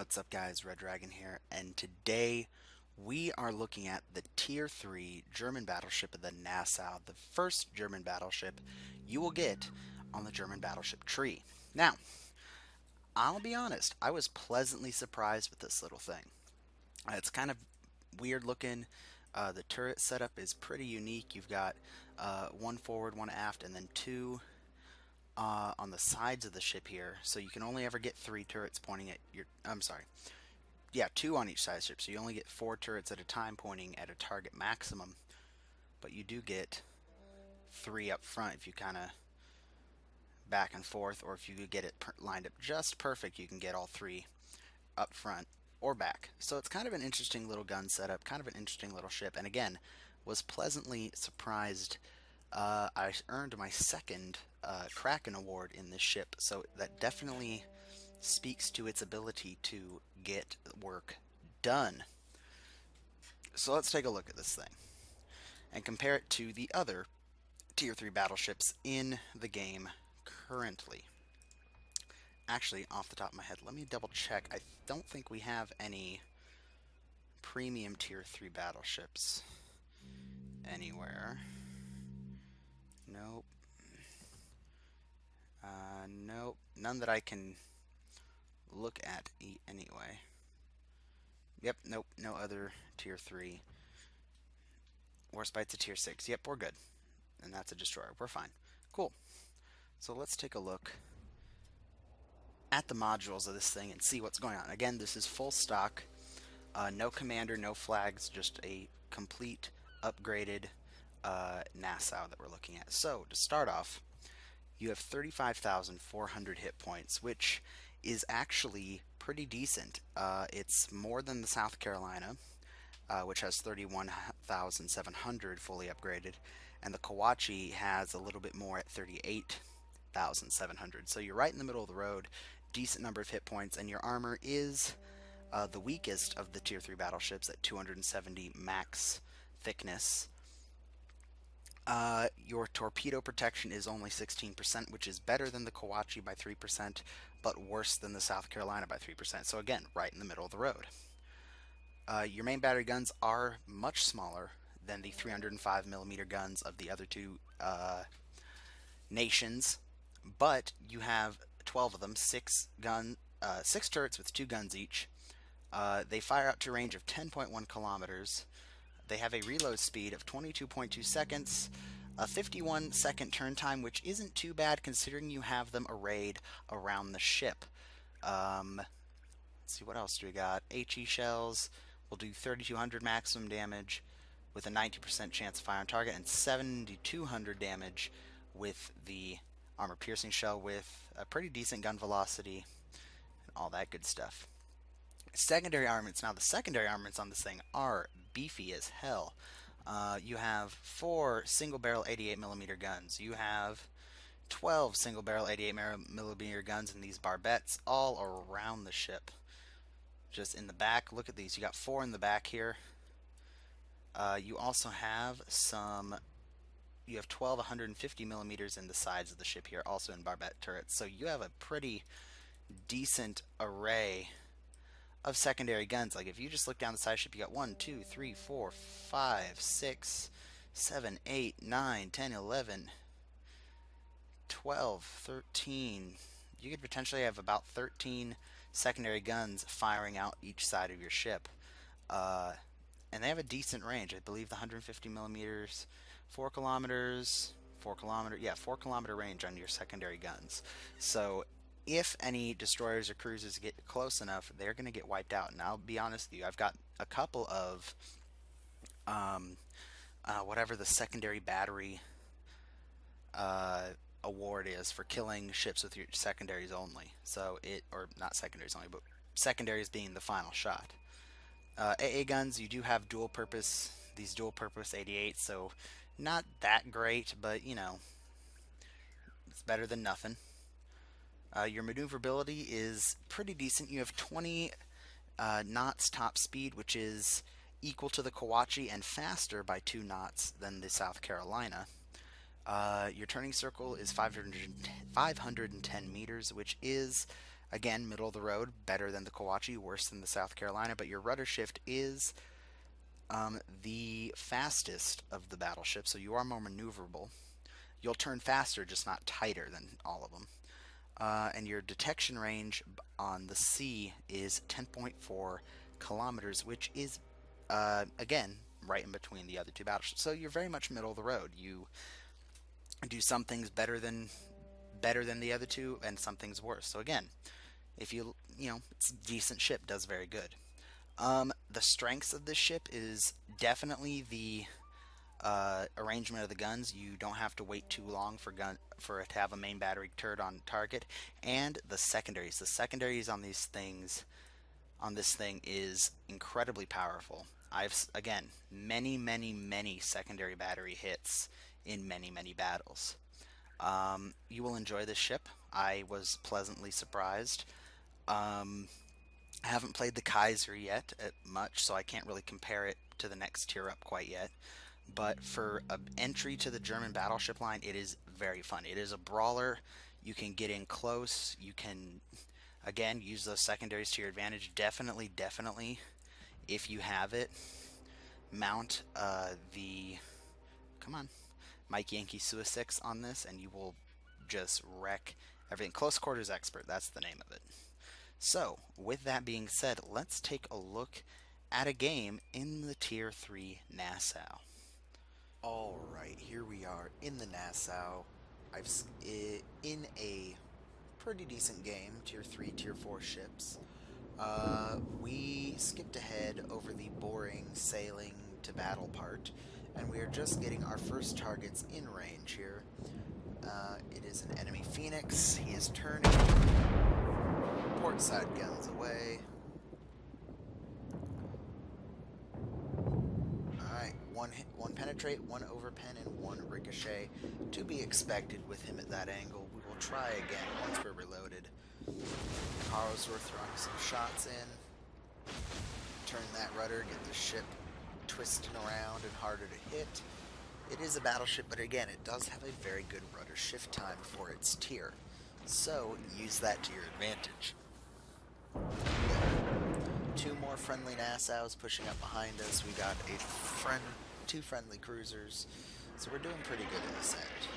What's up guys, Red Dragon here, and today we are looking at the Tier 3 German battleship of the Nassau, the first German battleship you will get on the German battleship tree. Now, I'll be honest, I was pleasantly surprised with this little thing. It's kind of weird looking. The turret setup is pretty unique. You've got one forward, one aft, and then two on the sides of the ship here, so you can only ever get three turrets pointing at your. I'm sorry. Yeah, two on each side of the ship, so you only get four turrets at a time pointing at a target maximum. But you do get three up front if you kind of back and forth, or if you get it lined up just perfect, you can get all three up front or back. So it's kind of an interesting little gun setup, kind of an interesting little ship, and again, was pleasantly surprised. I earned my second Kraken award in this ship, so that definitely speaks to its ability to get work done. So let's take a look at this thing and compare it to the other Tier 3 battleships in the game currently. Actually, off the top of my head, let me double check. I don't think we have any premium Tier 3 battleships anywhere. Nope. Nope. None that I can look at anyway. Yep, nope, no other Tier 3. Warspite's a Tier 6. Yep, we're good. And that's a destroyer. We're fine. Cool. So let's take a look at the modules of this thing and see what's going on. Again, this is full stock. No commander, no flags, just a complete upgraded Nassau that we're looking at. So, to start off, you have 35,400 hit points, which is actually pretty decent. It's more than the South Carolina, which has 31,700 fully upgraded, and the Kawachi has a little bit more at 38,700. So you're right in the middle of the road, decent number of hit points, and your armor is the weakest of the Tier 3 battleships at 270 max thickness. Your torpedo protection is only 16%, which is better than the Kawachi by 3%, but worse than the South Carolina by 3%. So again, right in the middle of the road. Your main battery guns are much smaller than the 305mm guns of the other two nations, but you have 12 of them, six turrets with two guns each. They fire out to a range of 10.1 kilometers. They have a reload speed of 22.2 seconds, a 51-second turn time, which isn't too bad considering you have them arrayed around the ship. Let's see, what else do we got? HE shells will do 3,200 maximum damage with a 90% chance of fire on target, and 7,200 damage with the armor-piercing shell with a pretty decent gun velocity and all that good stuff. Secondary armaments. Now, the secondary armaments on this thing are beefy as hell. You have 4 single-barrel 88mm guns. You have 12 single-barrel 88mm guns in these barbettes all around the ship. Just in the back, look at these. You got 4 in the back here. You also have you have 12 150mm in the sides of the ship here, also in barbette turrets. So you have a pretty decent array of secondary guns. Like, if you just look down the side of the ship, you got 1, 2, 3, 4, 5, 6, 7, 8, 9, 10, 11, 12, 13. You could potentially have about 13 secondary guns firing out each side of your ship. And they have a decent range. I believe the 150mm, 4 kilometers, 4 kilometer, yeah, 4 kilometer range on your secondary guns. So if any destroyers or cruisers get close enough, they're going to get wiped out. And I'll be honest with you, I've got a couple of whatever the secondary battery award is for killing ships with your secondaries only. So or not secondaries only, but secondaries being the final shot. AA guns, you do have these dual purpose 88s, so not that great, but you know, it's better than nothing. Your maneuverability is pretty decent. You have 20 knots top speed, which is equal to the Kawachi and faster by 2 knots than the South Carolina. Your turning circle is 510 meters, which is Again, middle of the road, better than the Kawachi, worse than the South Carolina, but your rudder shift is the fastest of the battleships, so you are more maneuverable. You'll turn faster, just not tighter than all of them. And your detection range on the sea is 10.4 kilometers, which is, again, right in between the other two battleships. So you're very much middle of the road. You do some things better than the other two, and some things worse. So again, if it's a decent ship, does very good. The strengths of this ship is definitely the arrangement of the guns. You don't have to wait too long for it to have a main battery turret on target, and the secondaries. The secondaries on this thing is incredibly powerful. I've again many secondary battery hits in many battles. You will enjoy this ship. I was pleasantly surprised. I haven't played the Kaiser yet much, so I can't really compare it to the next tier up quite yet. But for an entry to the German battleship line, it is very fun. It is a brawler. You can get in close. You can, again, use those secondaries to your advantage. Definitely, if you have it, mount the, come on, Mike Yankee Sua 6 on this, and you will just wreck everything. Close quarters expert, that's the name of it. So, with that being said, let's take a look at a game in the Tier 3 Nassau. Alright, here we are in the Nassau. In a pretty decent game, Tier 3, Tier 4 ships. We skipped ahead over the boring sailing to battle part, and we are just getting our first targets in range here. It is an enemy Phoenix. He is turning. Port side guns away. Alright, one penetrate, one overpen, and one ricochet. To be expected with him at that angle. We will try again once we're reloaded. Carlsworth throwing some shots in. Turn that rudder, get the ship twisting around and harder to hit. It is a battleship, but again, it does have a very good rudder shift time for its tier. So, use that to your advantage. Two more friendly Nassaus pushing up behind us. We got two friendly cruisers. So we're doing pretty good in this end.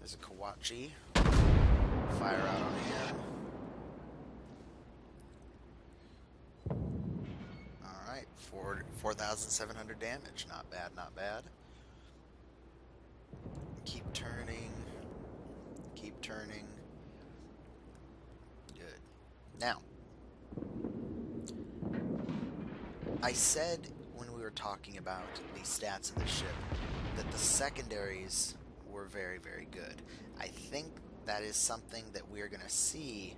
There's a Kawachi. Fire out on him. Alright, 4,700 damage. Not bad, not bad. Keep turning. Keep turning. Good. Now, I said when we were talking about the stats of the ship that the secondaries were very good. I think that is something that we are going to see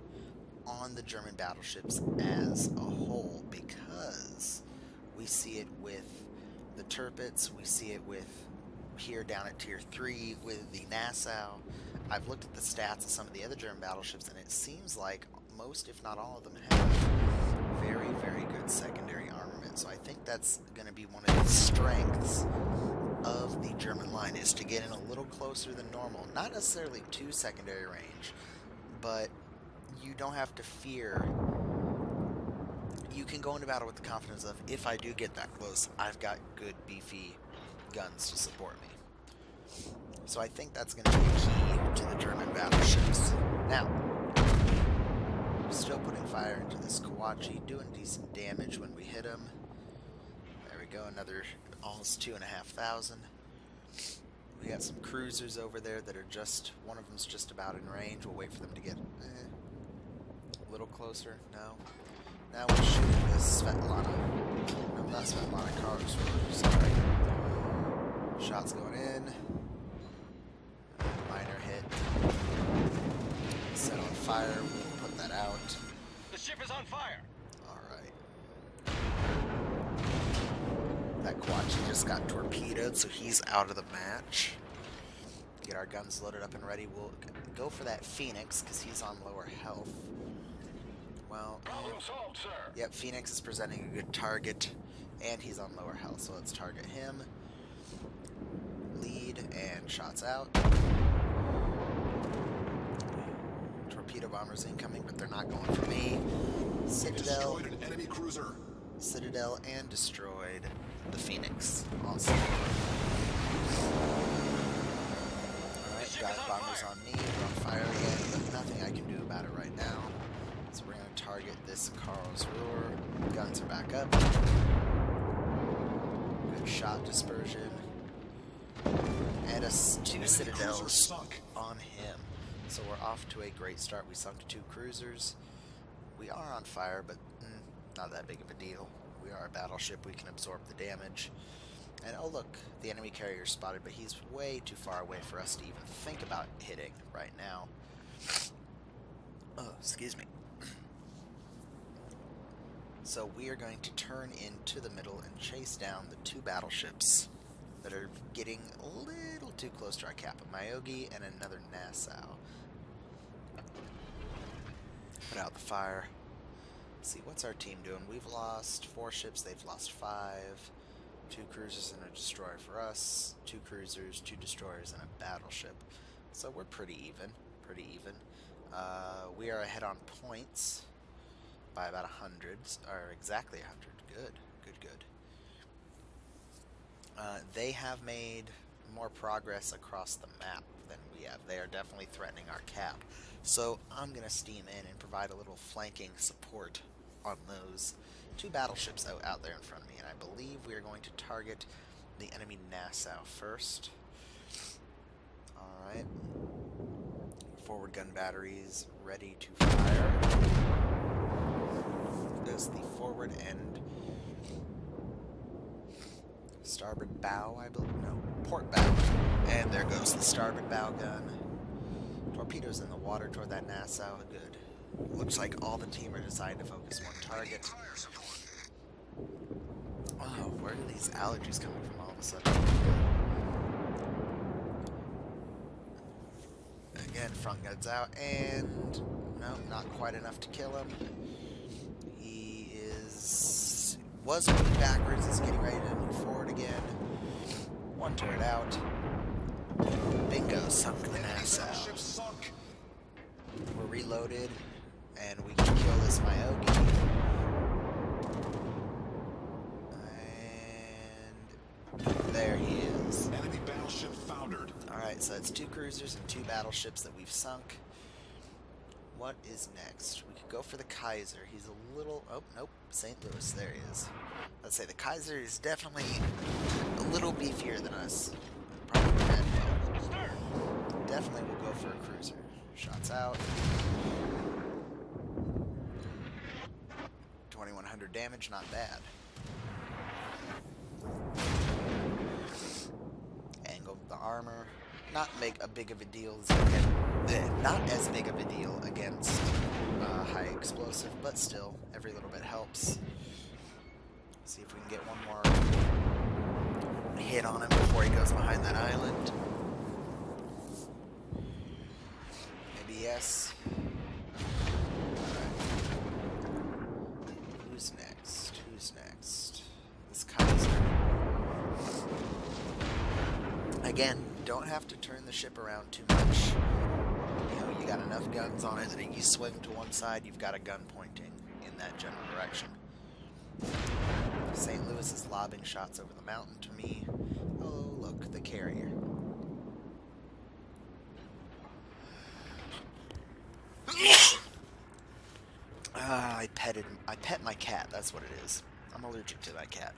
on the German battleships as a whole, because we see it with the Tirpitz, we see it with here down at Tier 3 with the Nassau. I've looked at the stats of some of the other German battleships, and it seems like most, if not all of them, have very good secondary armament. So I think that's going to be one of the strengths of the German line, is to get in a little closer than normal. Not necessarily to secondary range, but you don't have to fear. You can go into battle with the confidence of, if I do get that close, I've got good beefy guns to support me. So I think that's going to be key to the German battleships. Now, still putting fire into this Kawachi, doing decent damage when we hit him. There we go, another almost 2,500. We got some cruisers over there that are just, one of them's just about in range. We'll wait for them to get a little closer. No. Now we're shooting this Svetlana. No, not Svetlana, Karlsruhe, sorry. Shots going in. Minor hit. Set on fire. We'll put that out. The ship is on fire. Alright. That Kawachi just got torpedoed, so he's out of the match. Get our guns loaded up and ready. We'll go for that Phoenix, because he's on lower health. Well, Problem solved, sir. Yep, Phoenix is presenting a good target, and he's on lower health, so let's target him. Lead, and shots out. torpedo bombers incoming, but they're not going for me. Citadel. Destroyed an enemy cruiser. Citadel and destroyed the Phoenix. Also. Alright, dive bombers on me. We're on fire again, but nothing I can do about it right now. So we're going to target this Karlsruhe. Guns are back up. Good shot dispersion. And two Citadels on him. So we're off to a great start. We sunk 2 cruisers. We are on fire, but not that big of a deal. We are a battleship. We can absorb the damage. And oh look, the enemy carrier spotted, but he's way too far away for us to even think about hitting right now. Oh, excuse me. So we are going to turn into the middle and chase down the 2 battleships that are getting a little too close to our cap. A Myogi and another Nassau. Put out the fire. Let's see, what's our team doing? We've lost 4 ships, they've lost 5. 2 cruisers and a destroyer for us. 2 cruisers, 2 destroyers, and a battleship. So we're pretty even. We are ahead on points by about 100, or exactly 100. Good. They have made more progress across the map than we have. They are definitely threatening our cap. So I'm going to steam in and provide a little flanking support on those 2 battleships out there in front of me. And I believe we are going to target the enemy Nassau first. Alright. Forward gun batteries ready to fire. There's the forward and starboard bow, I believe. No, port bow. And there goes the starboard bow gun. Torpedoes in the water toward that Nassau. Good. Looks like all the team are deciding to focus one target. Oh, where are these allergies coming from all of a sudden? Again, front guns out, and no, not quite enough to kill him. He was moving backwards, is getting ready to move forward again. 1 turret out. Bingo, sunk the Nassau. We're reloaded, and we can kill this Myogi. And there he is. Enemy battleship foundered. Alright, so that's 2 cruisers and 2 battleships that we've sunk. What is next? We could go for the Kaiser. He's a little... Oh, nope. St. Louis. There he is. Let's say the Kaiser is definitely a little beefier than us. Probably red. Definitely will go for a cruiser. Shots out. 2100 damage, not bad. Angle the armor. Not make a big of a deal not as big of a deal against high explosive, but still, every little bit helps. See if we can get one more hit on him before he goes behind that island. Maybe yes. Alright. Who's next? This Kaiser. Again, don't have to turn the ship around too much. You know, you got enough guns on it that if you swing to one side, you've got a gun pointing in that general direction. St. Louis is lobbing shots over the mountain to me. Oh, look, the carrier. I pet my cat, that's what it is. I'm allergic to my cat.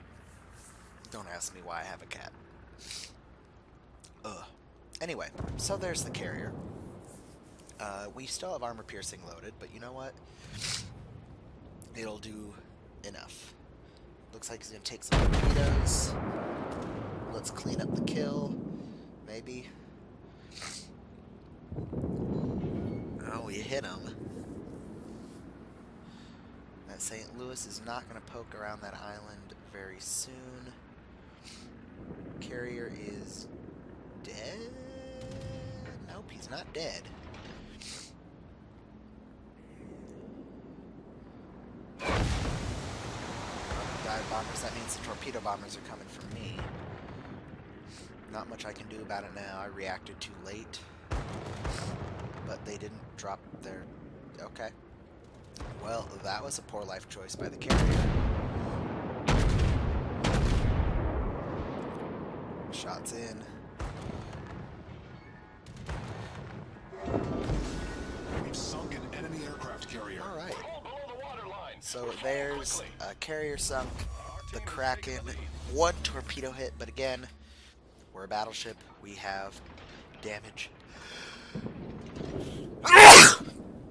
Don't ask me why I have a cat. Ugh. Anyway, so there's the carrier. We still have armor piercing loaded, but you know what? It'll do enough. Looks like he's gonna take some torpedoes. Let's clean up the kill. Maybe. Oh, we hit him. That St. Louis is not gonna poke around that island very soon. Carrier is dead? Nope, he's not dead. Dive bombers, that means the torpedo bombers are coming from me. Not much I can do about it now. I reacted too late. But they didn't drop their Okay. Well, that was a poor life choice by the carrier. Shots in. We've sunk an enemy aircraft carrier. All right. Hold below the waterline. So We're falling there's quickly. a carrier sunk. Our The team has taken Kraken. the lead. One torpedo hit, but again, we're a battleship. We have damage.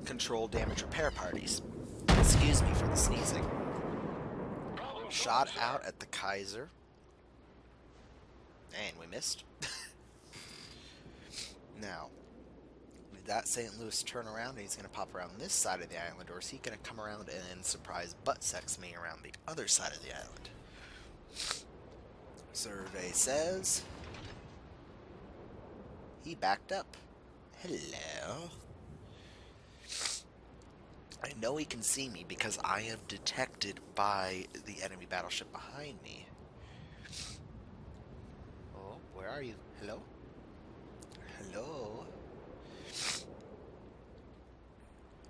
Control damage repair parties. Excuse me for the sneezing. Problem Shot solved, out sir. at the Kaiser. And we missed. Now, did that St. Louis turn around and he's going to pop around this side of the island, or is he going to come around and surprise butt sex me around the other side of the island? Survey says he backed up. Hello. I know he can see me because I am detected by the enemy battleship behind me. Oh, where are you? Hello? Hello?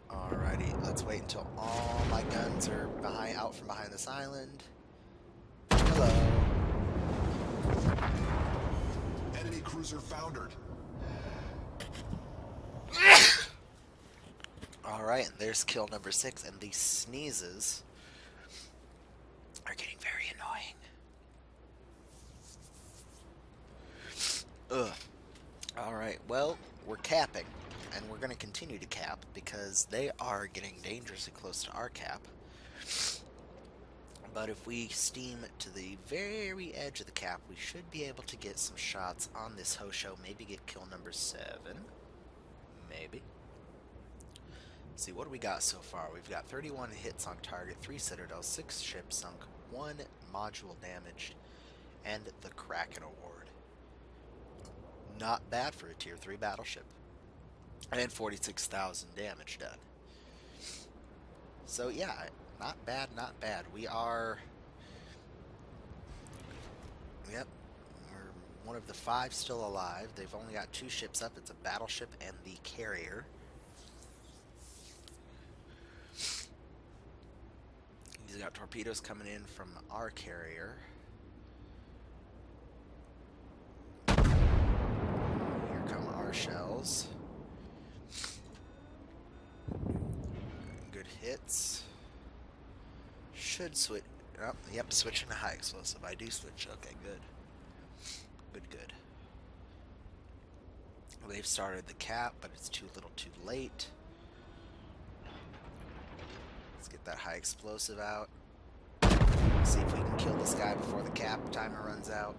Alrighty, let's wait until all my guns are out from behind this island. Hello. Enemy cruiser foundered. Alright, there's kill number 6, and these sneezes are getting very annoying. Ugh. Alright, well, we're capping, and we're going to continue to cap because they are getting dangerously close to our cap. But if we steam to the very edge of the cap, we should be able to get some shots on this Hosho, maybe get kill number 7. Maybe. See, what do we got so far? We've got 31 hits on target, 3 citadels, 6 ships sunk, 1 module damaged, and the Kraken award. Not bad for a tier 3 battleship. And 46,000 damage done. So yeah, not bad, not bad. We are... Yep, we're one of the 5 still alive. They've only got 2 ships up. It's a battleship and the carrier. He's got torpedoes coming in from our carrier. Here come our shells. Good hits. Should switch. Oh, yep, switching to high explosive. I do switch. Okay, good. Good. They've started the cap, but it's too little too late. Let's get that high explosive out. See if we can kill this guy before the cap timer runs out.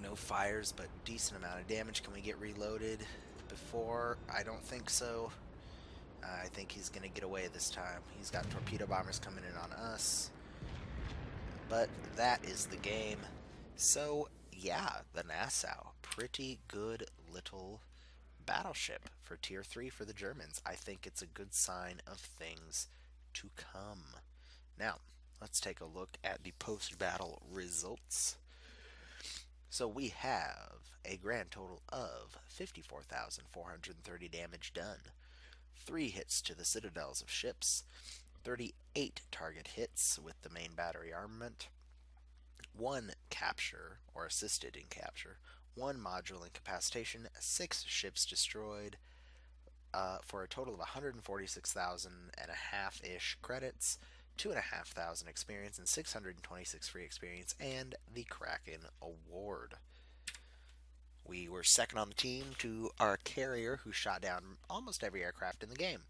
No fires, but decent amount of damage. Can we get reloaded before? I don't think so. I think he's going to get away this time. He's got torpedo bombers coming in on us. But that is the game. So, yeah, the Nassau. Pretty good little battleship for Tier 3 for the Germans. I think it's a good sign of things to come. Now, let's take a look at the post-battle results. So we have a grand total of 54,430 damage done. 3 hits to the citadels of ships, 38 target hits with the main battery armament, 1 capture or assisted in capture, 1 module incapacitation, 6 ships destroyed, for a total of 146,000 and a half-ish credits, 2,500 experience, and 626 free experience, and the Kraken award. We were second on the team to our carrier, who shot down almost every aircraft in the game.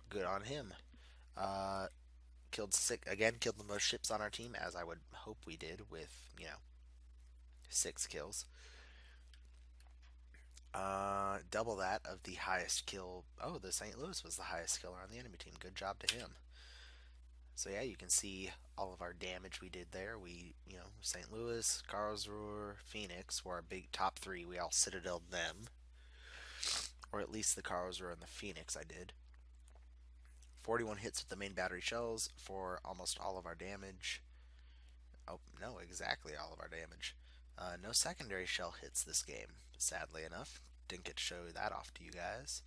Good on him. Killed the most ships on our team, as I would hope we did, with 6 kills. Double that of the highest kill. Oh, the St. Louis was the highest killer on the enemy team. Good job to him. So yeah, you can see all of our damage we did there. We, St. Louis, Karlsruhe, Phoenix were our big top 3. We all citadeled them. Or at least the Karlsruhe and the Phoenix I did. 41 hits with the main battery shells for almost all of our damage. Oh, no, exactly all of our damage. No secondary shell hits this game, sadly enough. Didn't get to show that off to you guys.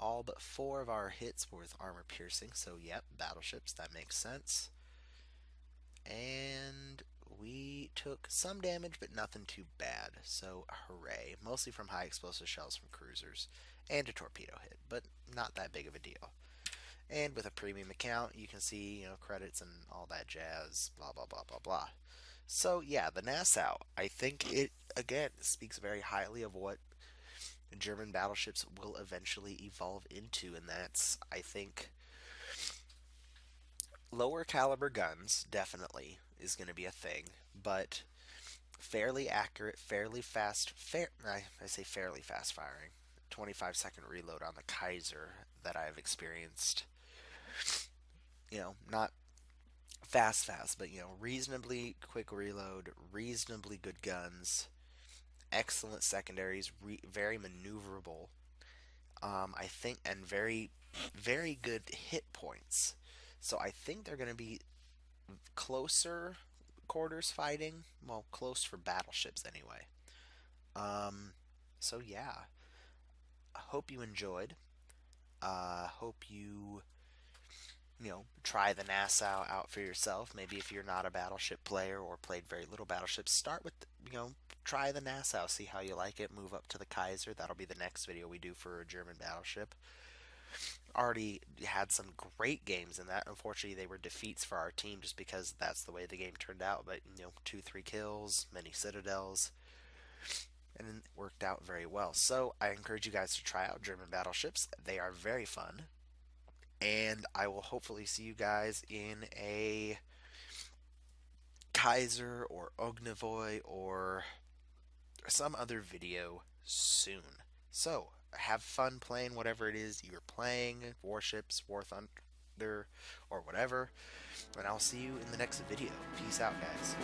all but 4 of our hits were with armor piercing, so yep, battleships, that makes sense. And we took some damage, but nothing too bad, so hooray. Mostly from high explosive shells from cruisers, and a torpedo hit, but not that big of a deal. And with a premium account, you can see, credits and all that jazz, blah, blah, blah, blah, blah. So, yeah, the Nassau, I think it, again, speaks very highly of what German battleships will eventually evolve into, and that's, I think, lower caliber guns, definitely, is going to be a thing, but fairly accurate, fairly fast, I say fairly fast firing. 25-second reload on the Kaiser that I've experienced. Not fast, but reasonably quick reload, reasonably good guns, excellent secondaries, very maneuverable. I think, and very, very good hit points. So I think they're going to be closer quarters fighting. Well, close for battleships anyway. So yeah, I hope you enjoyed. Hope you try the Nassau out for yourself. Maybe if you're not a battleship player or played very little battleships, start with, try the Nassau, see how you like it, move up to the Kaiser. That'll be the next video we do for a German battleship. Already had some great games in that. Unfortunately, they were defeats for our team just because that's the way the game turned out. But, 2-3 kills, many citadels, and it worked out very well. So I encourage you guys to try out German battleships. They are very fun. And I will hopefully see you guys in a Kaiser or Ognivoy or some other video soon. So, have fun playing whatever it is you're playing, Warships, War Thunder, or whatever. And I'll see you in the next video. Peace out, guys.